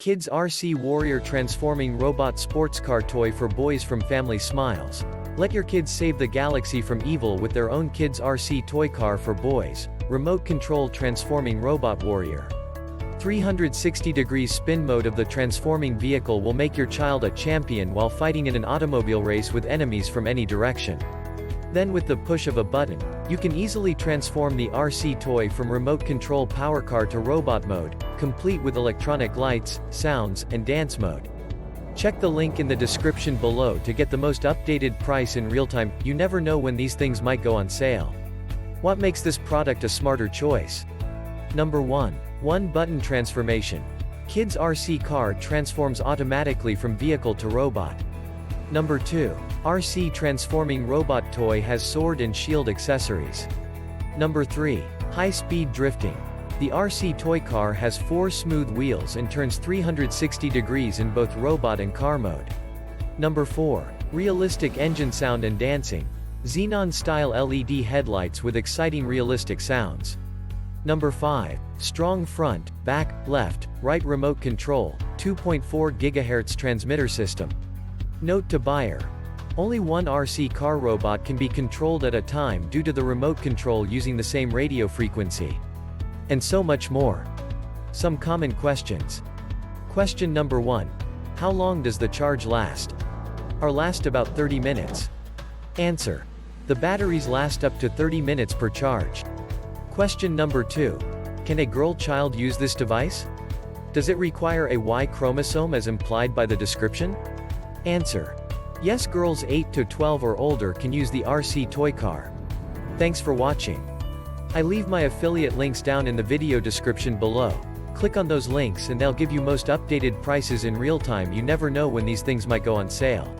Kids RC Warrior transforming robot sports car toy for boys from Family Smiles. Let your kids save the galaxy from evil with their own Kids RC toy car for boys. Remote control transforming robot warrior. 360-degree spin mode of the transforming vehicle will make your child a champion while fighting in an automobile race with enemies from any direction. Then with the push of a button, you can easily transform the RC toy from remote control power car to robot mode, complete with electronic lights, sounds, and dance mode. Check the link in the description below to get the most updated price in real time. You never know when these things might go on sale. What makes this product a smarter choice? Number 1. One-button transformation. Kids RC car transforms automatically from vehicle to robot. Number 2. RC transforming robot toy has sword and shield accessories. Number 3. High-speed drifting. The RC toy car has 4 smooth wheels and turns 360 degrees in both robot and car mode. Number 4. Realistic engine sound and dancing. Xenon-style LED headlights with exciting realistic sounds. Number 5. Strong front, back, left, right remote control, 2.4 GHz transmitter system. Note to buyer. Only one RC car robot can be controlled at a time due to the remote control using the same radio frequency. And so much more. Some common questions. Question number 1. How long does the charge last? Or last about 30 minutes. Answer. The batteries last up to 30 minutes per charge. Question number 2. Can a girl child use this device? Does it require a Y chromosome as implied by the description? Answer. Yes, girls 8 to 12 or older can use the RC toy car. Thanks for watching. I leave my affiliate links down in the video description below. Click on those links and they'll give you most updated prices in real time. You never know when these things might go on sale.